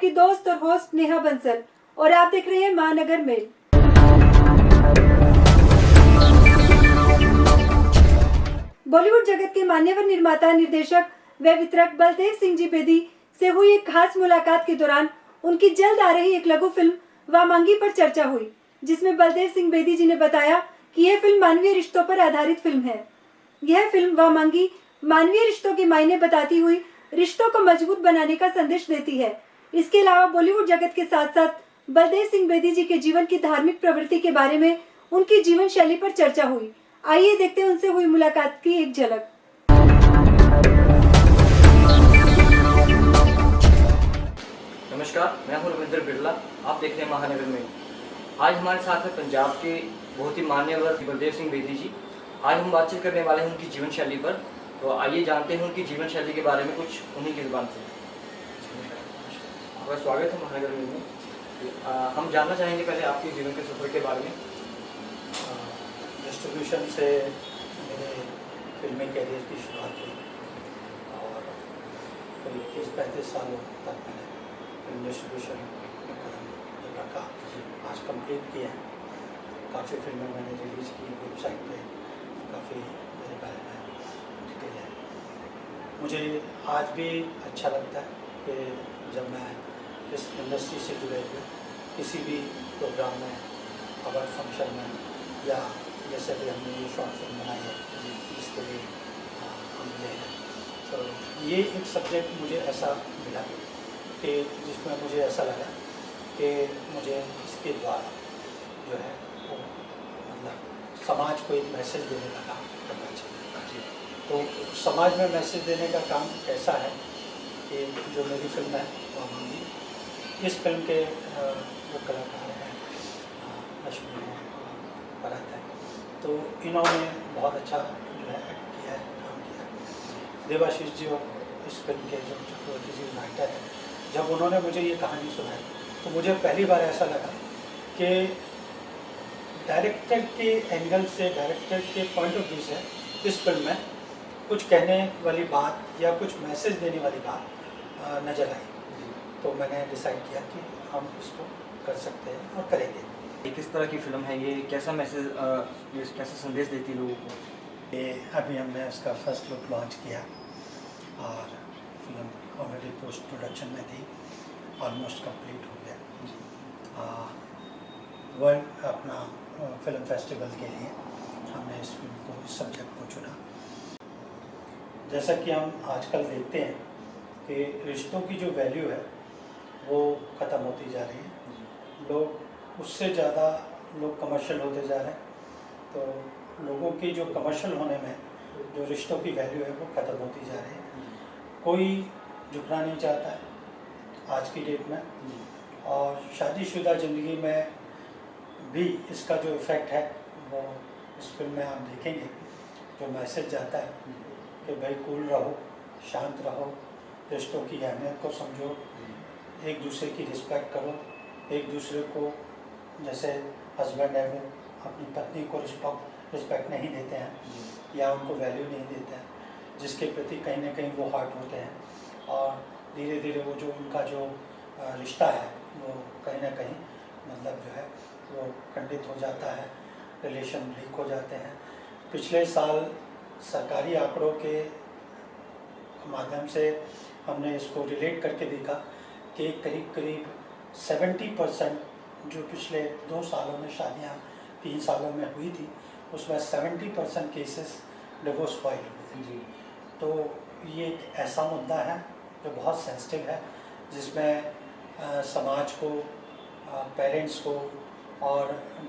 आपकी दोस्त और होस्ट नेहा बंसल और आप देख रहे हैं महानगर मेल। बॉलीवुड जगत के मान्यवर निर्माता, निर्देशक व वितरक बलदेव सिंह जी बेदी से हुई एक खास मुलाकात के दौरान उनकी जल्द आ रही एक लघु फिल्म वामांगी पर चर्चा हुई, जिसमें बलदेव सिंह बेदी जी ने बताया कि यह फिल्म मानवीय रिश्तों पर आधारित फिल्म है। यह फिल्म वामांगी मानवीय रिश्तों के मायने बताती हुई रिश्तों को मजबूत बनाने का संदेश देती है। इसके अलावा बॉलीवुड जगत के साथ साथ बलदेव सिंह बेदी जी के जीवन की धार्मिक प्रवृत्ति के बारे में, उनकी जीवन शैली पर चर्चा हुई। आइए देखते हैं उनसे हुई मुलाकात की एक झलक। नमस्कार, मैं हूं रविंद्र बिरला। आप देख रहे हैं महानगर में। आज हमारे साथ है पंजाब के बहुत ही मान्यवर बलदेव सिंह बेदी जी। आज हम बातचीत करने वाले हैं उनकी जीवन शैली पर। तो आइए जानते हैं उनकी जीवन शैली के बारे में कुछ उन्हीं की जुबान से। आपका स्वागत है महानगर में। हम जानना चाहेंगे पहले आपके जीवन के सफर के बारे में। डिस्ट्रीब्यूशन से मेरे फिल्मी कैरियर की शुरुआत हुई और करीब 30-35 सालों तक मैंने फिल्म डिस्ट्रीब्यूशन में कदम रखा। आज कंप्लीट किया है। काफ़ी फिल्में मैंने रिलीज़ की, वेबसाइट पे काफ़ी मेरे बारे में डिटेल है। मुझे आज भी अच्छा लगता है कि जब मैं इस इंडस्ट्री से जुड़े हुए किसी भी प्रोग्राम में, अवार्ड फंक्शन में या जैसे भी हमने ये शॉर्ट फिल्म बनाई है जिसके लिए हम मिले हैं, तो ये एक सब्जेक्ट मुझे ऐसा मिला कि जिसमें मुझे ऐसा लगा कि मुझे इसके द्वारा जो है वो मतलब समाज को एक मैसेज देने का काम करना चाहिए। तो समाज में मैसेज देने का काम कैसा है कि जो मेरी फिल्म है वामांगी, इस फिल्म के जो कलाकार हैं लक्ष्मी हैं, भरत है, तो इन्होंने बहुत अच्छा जो है एक्ट किया है, काम किया है। देवाशीष जी और इस फिल्म के जो चक्रवर्ती जी राइटर हैं, जब उन्होंने मुझे ये कहानी सुनाई तो मुझे पहली बार ऐसा लगा कि डायरेक्टर के एंगल से, डायरेक्टर के पॉइंट ऑफ व्यू से इस फिल्म में कुछ कहने वाली बात या कुछ मैसेज देने वाली बात नज़र आई। तो मैंने डिसाइड किया कि हम इसको कर सकते हैं और करेंगे। ये किस तरह की फिल्म है? ये कैसा मैसेज, ये कैसा संदेश देती है लोगों को? ये अभी हमने इसका फर्स्ट लुक लॉन्च किया और फिल्म ऑलरेडी पोस्ट प्रोडक्शन में थी, ऑलमोस्ट कंप्लीट हो गया। वर्ल्ड अपना फिल्म फेस्टिवल के लिए हमने इस फिल्म को, इस सब्जेक्ट को चुना। जैसा कि हम आजकल देखते हैं कि रिश्तों की जो वैल्यू है वो ख़त्म होती जा रही है। लोग उससे ज़्यादा लोग कमर्शियल होते जा रहे हैं, तो लोगों की जो कमर्शियल होने में जो रिश्तों की वैल्यू है वो ख़त्म होती जा रही है। कोई झुकना नहीं चाहता है आज की डेट में, और शादीशुदा ज़िंदगी में भी इसका जो इफ़ेक्ट है वो इस फिल्म में आप देखेंगे। जो मैसेज जाता है कि भाई कूल रहो, शांत रहो, रिश्तों की अहमियत को समझो, एक दूसरे की रिस्पेक्ट करो, एक दूसरे को, जैसे हस्बैंड है वो अपनी पत्नी को रिस्पेक्ट नहीं देते हैं या उनको वैल्यू नहीं देते हैं, जिसके प्रति कहीं ना कहीं वो हर्ट होते हैं और धीरे धीरे वो जो उनका जो रिश्ता है वो कहीं ना कहीं मतलब जो है वो खंडित हो जाता है, रिलेशन ब्रेक हो जाते हैं। पिछले साल सरकारी आंकड़ों के माध्यम से हमने इसको रिलेट करके देखा कि करीब 70% जो पिछले 2 सालों में शादियां 3 सालों में हुई थी, उसमें 70% केसेस डिवोर्स फाइल हुए थे। तो ये एक ऐसा मुद्दा है जो बहुत सेंसिटिव है, जिसमें समाज को, पेरेंट्स को और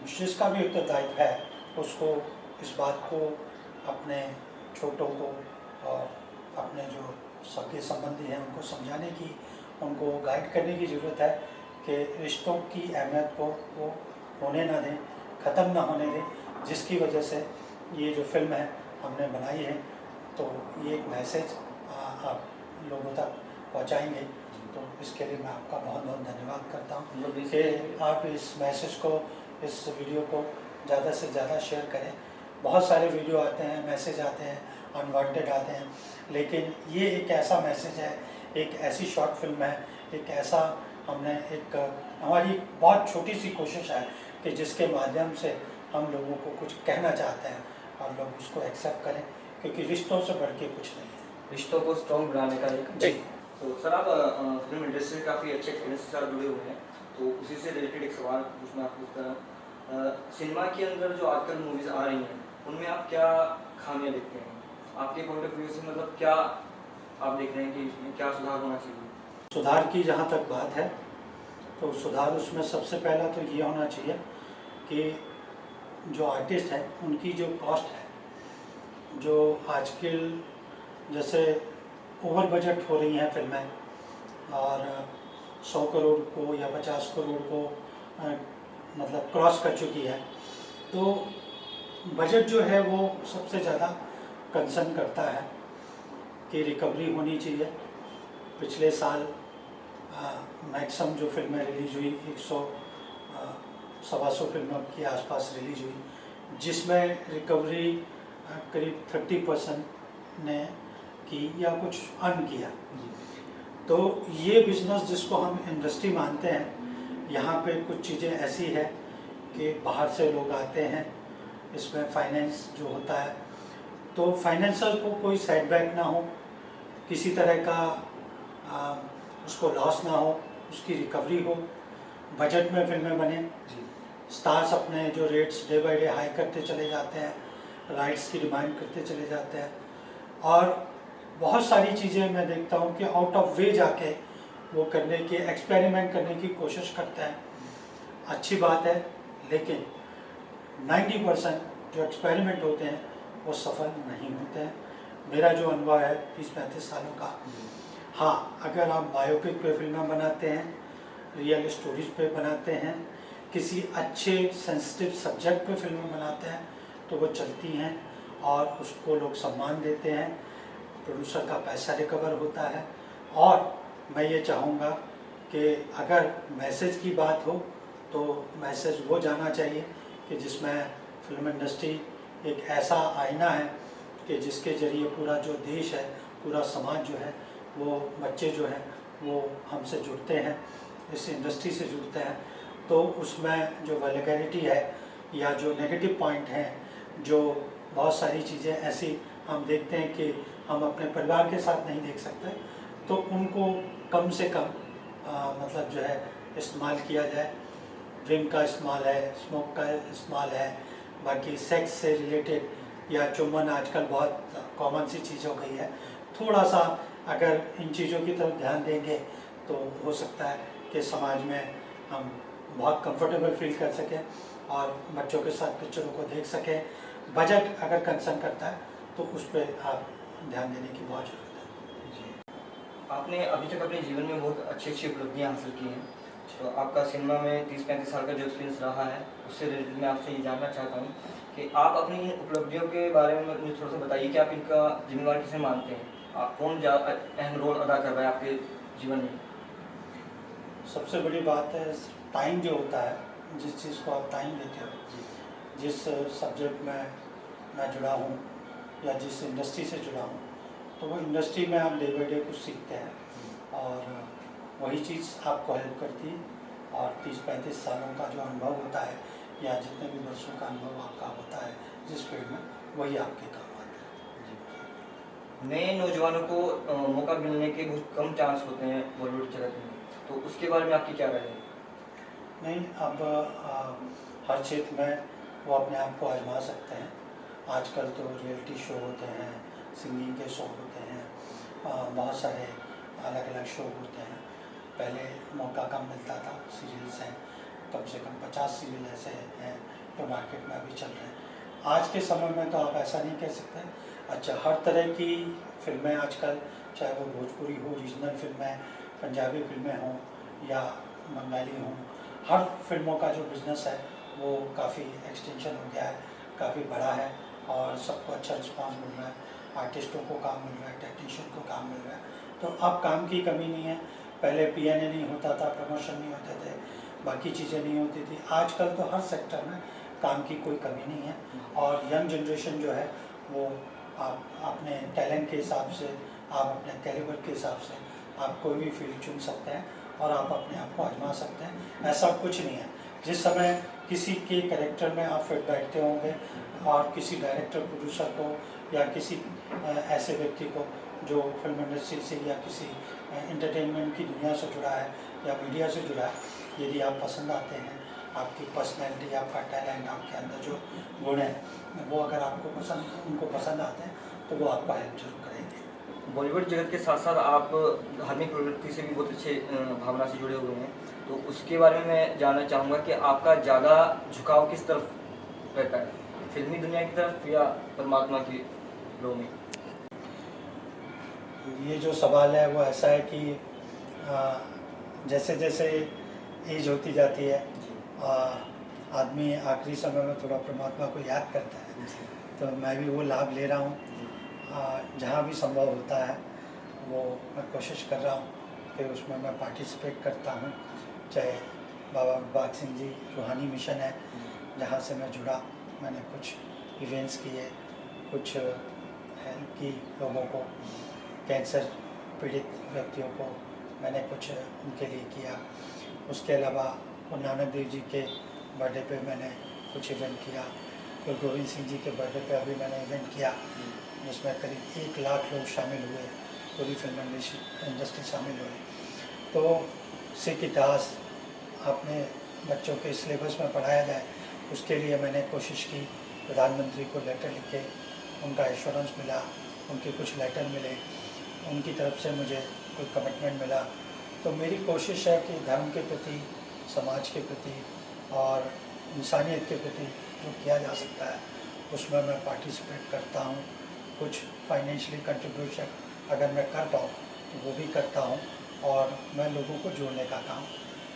जिसका भी उत्तरदायित्व है उसको इस बात को अपने छोटों को और अपने जो सगे संबंधी हैं उनको समझाने की, उनको गाइड करने की ज़रूरत है कि रिश्तों की अहमियत को वो होने ना दें, ख़त्म ना होने दें, जिसकी वजह से ये जो फिल्म है हमने बनाई है। तो ये एक मैसेज आप लोगों तक पहुंचाएंगे, तो इसके लिए मैं आपका बहुत बहुत धन्यवाद करता हूं कि आप इस मैसेज को, इस वीडियो को ज़्यादा से ज़्यादा शेयर करें। बहुत सारे वीडियो आते हैं, मैसेज आते हैं, अनवांटेड आते हैं, लेकिन ये एक ऐसा मैसेज है, एक ऐसी शॉर्ट फिल्म है, एक ऐसा हमने एक हमारी बहुत छोटी सी कोशिश है कि जिसके माध्यम से हम लोगों को कुछ कहना चाहते हैं और लोग उसको एक्सेप्ट करें, क्योंकि रिश्तों से बढ़ के कुछ नहीं है। रिश्तों को स्ट्रॉन्ग बनाने का एक जी। तो सर आप फिल्म इंडस्ट्री से काफ़ी अच्छे एक्सपीरियंस के साथ जुड़े हुए हैं, तो उसी से रिलेटेड एक सवाल पूछना आपको। सिनेमा के अंदर जो आजकल मूवीज़ आ रही हैं उनमें आप क्या खामियां देखते हैं? आपके पॉइंट ऑफ व्यू से मतलब क्या आप देख रहे हैं कि इसमें क्या सुधार होना चाहिए? सुधार की जहाँ तक बात है तो सुधार उसमें सबसे पहला तो ये होना चाहिए कि जो आर्टिस्ट हैं उनकी जो कॉस्ट है, जो आजकल जैसे ओवर बजट हो रही हैं फिल्में और 100 करोड़ को या 50 करोड़ को मतलब क्रॉस कर चुकी है, तो बजट जो है वो सबसे ज़्यादा कंसर्न करता है कि रिकवरी होनी चाहिए। पिछले साल मैक्सिमम जो फिल्में रिलीज़ हुई 100-125 फिल्मों के आसपास रिलीज़ हुई, जिसमें रिकवरी करीब 30% ने की या कुछ अर्न किया। तो ये बिज़नेस जिसको हम इंडस्ट्री मानते हैं, यहाँ पे कुछ चीज़ें ऐसी है कि बाहर से लोग आते हैं, इसमें फाइनेंस जो होता है, तो फाइनेंसर को कोई सेटबैक ना हो, किसी तरह का उसको लॉस ना हो, उसकी रिकवरी हो, बजट में फिल्में बने, स्टार्स अपने जो rates day by day high करते चले जाते हैं, राइट्स की डिमांड करते चले जाते हैं, और बहुत सारी चीज़ें मैं देखता हूँ कि आउट ऑफ वे जाके वो करने की एक्सपेरिमेंट करने की कोशिश करते हैं। अच्छी बात है, लेकिन 90% जो एक्सपेरिमेंट होते हैं वो सफल नहीं होते हैं। मेरा जो अनुभव है 30-35 सालों का, हाँ, अगर आप बायोपिक पे फिल्में बनाते हैं, रियल स्टोरीज पे बनाते हैं, किसी अच्छे सेंसिटिव सब्जेक्ट पे फिल्में बनाते हैं तो वो चलती हैं और उसको लोग सम्मान देते हैं, प्रोड्यूसर का पैसा रिकवर होता है। और मैं ये चाहूँगा कि अगर मैसेज की बात हो तो मैसेज वो जाना चाहिए कि जिसमें फिल्म इंडस्ट्री एक ऐसा आईना है कि जिसके ज़रिए पूरा जो देश है, पूरा समाज जो है, वो बच्चे जो हैं वो हमसे जुड़ते हैं, इस इंडस्ट्री से जुड़ते हैं, तो उसमें जो वल्गैरिटी है या जो नेगेटिव पॉइंट हैं, जो बहुत सारी चीज़ें ऐसी हम देखते हैं कि हम अपने परिवार के साथ नहीं देख सकते, तो उनको कम से कम मतलब जो है इस्तेमाल किया जाए। ड्रिंक का इस्तेमाल है, स्मोक का इस्तेमाल है, बाकी सेक्स से रिलेटेड या चुम्बन आजकल बहुत कॉमन सी चीज़ हो गई है। थोड़ा सा अगर इन चीज़ों की तरफ ध्यान देंगे तो हो सकता है कि समाज में हम बहुत कंफर्टेबल फील कर सकें और बच्चों के साथ पिक्चरों को देख सकें। बजट अगर कंसर्न करता है तो उस पर आप ध्यान देने की बहुत ज़रूरत है। आपने अभी तक अपने जीवन में बहुत अच्छी अच्छी उपलब्धियाँ हासिल की हैं, तो आपका सिनेमा में 30-35 साल का जो एक्सपीरियंस रहा है उससे रिलेटेड मैं आपसे ये जानना चाहता हूँ कि आप अपनी इन उपलब्धियों के बारे में मुझे थोड़ा सा बताइए कि आप इनका जिम्मेवार किसे मानते हैं? आप कौन अहम रोल अदा कर रहा है आपके जीवन में? सबसे बड़ी बात है टाइम जो होता है, जिस चीज़ को आप टाइम देते हो, जिस सब्जेक्ट में मैं जुड़ा हूँ या जिस इंडस्ट्री से जुड़ा हूँ, तो वो इंडस्ट्री में आप डे बाई डे कुछ सीखते हैं और वही चीज़ आपको हेल्प करती है। और 30-35 सालों का जो अनुभव होता है या जितने भी वर्षों का अनुभव आपका होता है जिस फील्ड में, वही आपके काम आता है। नए नौजवानों को मौका मिलने के बहुत कम चांस होते हैं बॉलीवुड जगत में, तो उसके बारे में आपकी क्या राय है? नहीं, अब हर क्षेत्र में वो अपने आप को आजमा सकते हैं। आजकल तो रियलिटी शो होते हैं, सिंगिंग के शो होते हैं, बहुत सारे अलग अलग शो होते हैं। पहले मौका कम मिलता था, सीरियल्स हैं, कम से कम 50 सीरियल ऐसे हैं जो मार्केट में अभी चल रहे हैं। आज के समय में तो आप ऐसा नहीं कह सकते। अच्छा, हर तरह की फिल्में आजकल, चाहे वो भोजपुरी हो, रीजनल फिल्में, पंजाबी फिल्में हों या बंगाली हों, हर फिल्मों का जो बिज़नेस है वो काफ़ी एक्सटेंशन हो गया है, काफ़ी बड़ा है और सबको अच्छा रिस्पांस मिल रहा है। आर्टिस्टों को काम मिल रहा है, टेक्नीशियन को काम मिल रहा है, तो अब काम की कमी नहीं है। पहले पीएनए नहीं होता था, प्रमोशन नहीं होते थे, बाकी चीज़ें नहीं होती थी। आजकल तो हर सेक्टर में काम की कोई कमी नहीं है और यंग जनरेशन जो है वो आप अपने टैलेंट के हिसाब से, आप अपने कैलिबर के हिसाब से आप कोई भी फील्ड चुन सकते हैं और आप अपने आप को आजमा सकते हैं। ऐसा कुछ नहीं है। जिस समय किसी के कैरेक्टर में आप फिट बैठते होंगे और किसी डायरेक्टर प्रोड्यूसर को या किसी ऐसे व्यक्ति को जो फिल्म इंडस्ट्री से या किसी एंटरटेनमेंट की दुनिया से जुड़ा है या मीडिया से जुड़ा है, यदि आप पसंद आते हैं, आपकी पर्सनैलिटी, आपका टैलेंट, आपके अंदर जो गुण है, वो अगर आपको उनको पसंद आते हैं तो वो आपको हेल्प जरूर करेंगे। बॉलीवुड जगत के साथ साथ आप धार्मिक प्रवृत्ति से भी बहुत अच्छे भावना से जुड़े हुए हैं, तो उसके बारे में मैं जानना चाहूँगा कि आपका ज़्यादा झुकाव किस तरफ रहता है, फिल्मी दुनिया की तरफ या परमात्मा की लो में? ये जो सवाल है वो ऐसा है कि जैसे जैसे एज होती जाती है, आदमी आखिरी समय में थोड़ा परमात्मा को याद करता है, तो मैं भी वो लाभ ले रहा हूँ। जहाँ भी संभव होता है वो मैं कोशिश कर रहा हूँ कि उसमें मैं पार्टिसिपेट करता हूँ। चाहे बाबा बाग सिंह जी रूहानी मिशन है जहाँ से मैं जुड़ा, मैंने कुछ इवेंट्स किए, कुछ हेल्प की लोगों को, कैंसर पीड़ित व्यक्तियों को मैंने कुछ उनके लिए किया। उसके अलावा गुरु नानक देव जी के बर्थडे पे मैंने कुछ इवेंट किया। गुरु गोविंद सिंह जी के बर्थडे पे अभी मैंने इवेंट किया जिसमें करीब 1 लाख लोग शामिल हुए, पूरी फिल्म इंडस्ट्री शामिल हुई। तो सिख इतिहास अपने बच्चों के सिलेबस में पढ़ाया जाए, उसके लिए मैंने कोशिश की। प्रधानमंत्री को लेटर लिखे, उनका एश्योरेंस मिला, उनके कुछ लेटर मिले, उनकी तरफ से मुझे कोई कमिटमेंट मिला। तो मेरी कोशिश है कि धर्म के प्रति, समाज के प्रति और इंसानियत के प्रति जो किया जा सकता है उसमें मैं पार्टिसिपेट करता हूँ। कुछ फाइनेंशियली कंट्रीब्यूशन अगर मैं कर पाऊँ तो वो भी करता हूँ, और मैं लोगों को जोड़ने का काम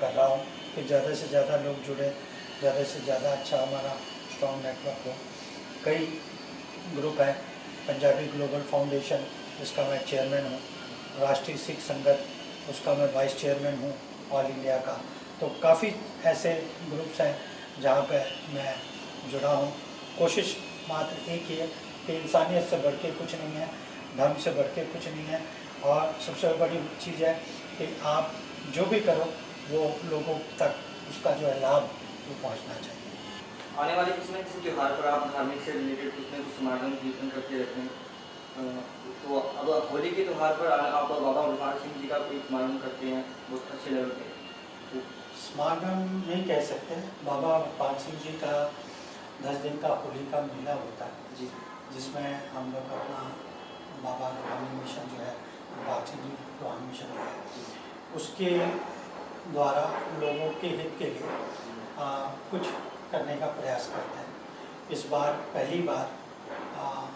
कर रहा हूँ कि ज़्यादा से ज़्यादा लोग जुड़े, ज़्यादा से ज़्यादा अच्छा हमारा स्ट्रॉन्ग नेटवर्क हो। कई ग्रुप हैं, पंजाबी ग्लोबल फाउंडेशन जिसका मैं चेयरमैन हूँ, राष्ट्रीय सिख संगत उसका मैं वाइस चेयरमैन हूँ ऑल इंडिया का। तो काफ़ी ऐसे ग्रुप्स हैं जहाँ पे मैं जुड़ा हूँ। कोशिश मात्र एक ही है कि इंसानियत से बढ़ के कुछ नहीं है, धर्म से बढ़ के कुछ नहीं है, और सबसे बड़ी चीज़ है कि आप जो भी करो वो लोगों तक उसका जो है लाभ वो पहुँचना चाहिए। आने वाले किसी त्यौहार पर आप धार्मिक से रिलेटेड कुछ न कुछ समागम कीर्तन करते रहते हैं, तो अब होली के त्यौहार पर आप बाबा बुरहान सिंह जी का कोई समागम करते हैं बहुत अच्छे लेवल पे, तो समागम नहीं कह सकते, बाबा बुरहान सिंह जी का 10 दिन का होली का मेला होता है जी जिसमें हम लोग अपना बाबा रूहानी मिशन जो है, बाग सिंह जी रूहानी मिशन जो है, उसके द्वारा लोगों के हित के लिए कुछ करने का प्रयास करते हैं। इस बार पहली बार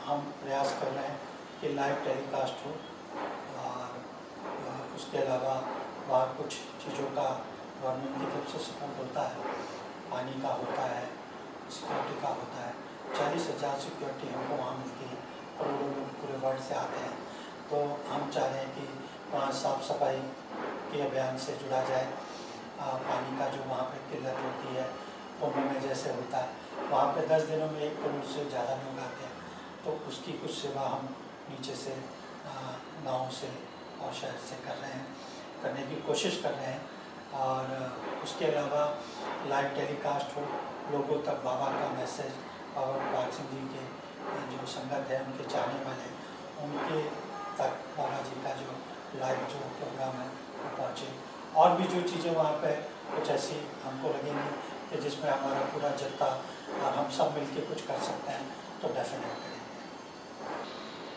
हम प्रयास कर रहे हैं कि लाइव टेलीकास्ट हो, और उसके अलावा वहाँ कुछ चीज़ों का गवर्नमेंट की तरफ से सपोर्ट होता है, पानी का होता है, सिक्योरिटी का होता है। 40,000 सिक्योरिटी हमको वहाँ मिलती है, करोड़ों लोग पूरे वर्ल्ड से आते हैं। तो हम चाह रहे हैं कि वहाँ साफ़ सफाई के अभियान से जुड़ा जाए। पानी का जो वहाँ पे किल्लत होती है, कुंभ में जैसे होता है, वहाँ पे 10 दिनों में 1 करोड़ से ज़्यादा लोग आते हैं, तो उसकी कुछ सेवा हम नीचे से गाँव से और शहर से कर रहे हैं, करने की कोशिश कर रहे हैं। और उसके अलावा लाइव टेलीकास्ट हो, लोगों तक बाबा का मैसेज, बाबा बाग सिंह जी के जो संगत है, उनके चाहने वाले, उनके तक बाबा जी का जो लाइव जो प्रोग्राम है वो पहुँचे। और भी जो चीज़ें वहाँ पे कुछ ऐसी हमको लगेंगी कि जिसमें हमारा पूरा जत्था और हम सब मिलके कुछ कर सकते हैं, तो डेफिनेट करेंगे।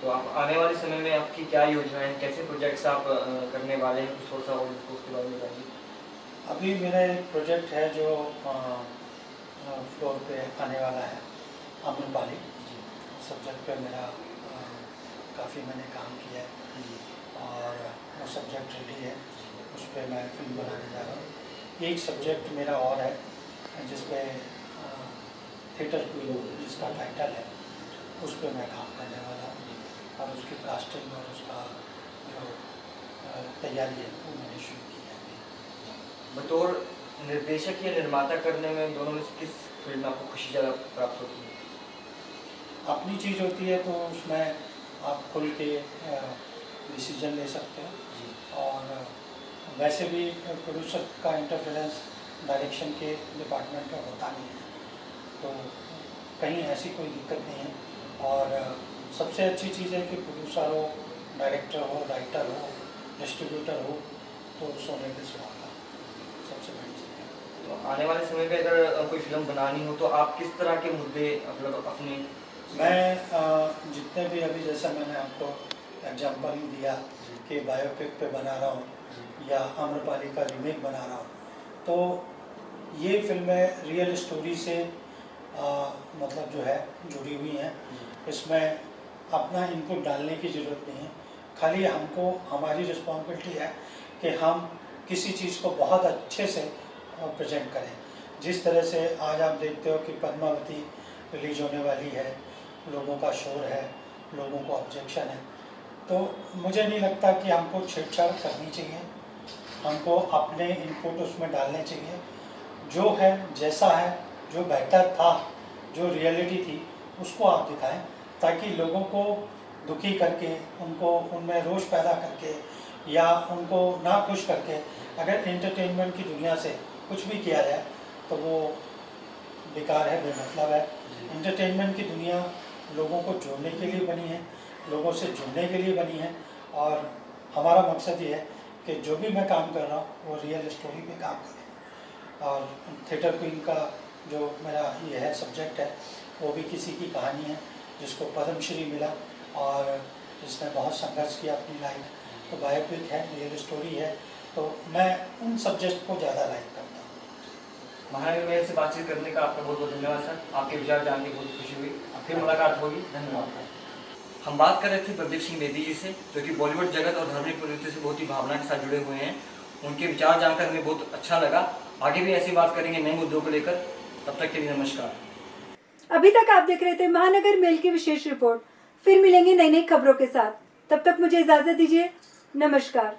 तो आप आने वाले समय में आपकी क्या योजना है, कैसे प्रोजेक्ट्स आप करने वाले हैं, कुछ थोड़ा सा और उसके बारे में बताइए। अभी मेरा एक प्रोजेक्ट है जो फ्लोर पे आने वाला है, आम्रपाली सब्जेक्ट पे मेरा काफ़ी मैंने काम किया है और वो सब्जेक्ट रेडी है, उस पर मैं फिल्म बनाने जा रहा हूँ। एक सब्जेक्ट मेरा और है जिस पे थिएटर क्वीन जिसका टाइटल है, उस पर मैं काम करने वाला हूँ, और उसकी कास्टिंग और उसका जो तैयारी है वो मैंने शुरू की है अभी। बतौर निर्देशक या निर्माता करने में दोनों में से किस फील्ड में आपको खुशी ज़्यादा प्राप्त होती है? अपनी चीज़ होती है तो उसमें आप खुल के डिसीजन ले सकते हो, जी और वैसे भी प्रोड्यूसर का इंटरफेरेंस डायरेक्शन के डिपार्टमेंट में होता नहीं है, तो कहीं ऐसी कोई दिक्कत नहीं है। और सबसे अच्छी चीज़ है कि प्रोड्यूसर हो, डायरेक्टर हो, राइटर हो, डिस्ट्रीब्यूटर हो, तो सोने पे सुहागा सबसे बड़ी चीज़ है। तो आने वाले समय पे अगर कोई फिल्म बनानी हो तो आप किस तरह के मुद्दे मतलब अपने मैं जितने भी अभी जैसा मैंने आपको एग्जांपल दिया कि बायोपिक पे बना रहा हूँ या आम्रपाली का रीमेक बना रहा हूँ, तो ये फिल्में रियल स्टोरी से मतलब जो है जुड़ी हुई हैं। इसमें अपना इनपुट डालने की ज़रूरत नहीं है, खाली हमको हमारी रिस्पॉन्सिबिलिटी है कि हम किसी चीज़ को बहुत अच्छे से प्रेजेंट करें। जिस तरह से आज आप देखते हो कि पद्मावती रिलीज होने वाली है, लोगों का शोर है, लोगों को ऑब्जेक्शन है, तो मुझे नहीं लगता कि हमको छेड़छाड़ करनी चाहिए, हमको अपने इनपुट उसमें डालने चाहिए। जो है जैसा है, जो बेहतर था, जो रियलिटी थी, उसको आप दिखाएं, ताकि लोगों को दुखी करके, उनको उनमें रोष पैदा करके या उनको ना खुश करके अगर एंटरटेनमेंट की दुनिया से कुछ भी किया जाए तो वो बेकार है, बेमतलब है। एंटरटेनमेंट की दुनिया लोगों को जोड़ने के लिए बनी है, लोगों से जुड़ने के लिए बनी है, और हमारा मकसद ये है कि जो भी मैं काम कर रहा हूँ वो रियल स्टोरी पे काम करें। और थिएटर क्वीन का जो मेरा ये है सब्जेक्ट है, वो भी किसी की कहानी है जिसको पद्मश्री मिला और जिसने बहुत संघर्ष किया अपनी लाइफ, तो बायोपिक है, रियल स्टोरी है, तो मैं उन सब्जेक्ट को ज़्यादा लाइक करता हूँ। महानगर मेयर से बातचीत करने का आपका बहुत बहुत धन्यवाद सर। आपके विचार जान के बहुत खुशी हुई। फिर मुलाकात होगी। धन्यवाद। हम बात कर रहे थे बलदेव सिंह बेदी जी से, जो कि बॉलीवुड जगत और धार्मिक प्रवृत्ति से बहुत ही भावना के साथ जुड़े हुए हैं। उनके विचार जानकर हमें बहुत अच्छा लगा। आगे भी ऐसी बात करेंगे नए मुद्दों को लेकर। तब तक के लिए नमस्कार। अभी तक आप देख रहे थे महानगर मेल की विशेष रिपोर्ट। फिर मिलेंगे नई नई खबरों के साथ। तब तक मुझे इजाजत दीजिए। नमस्कार।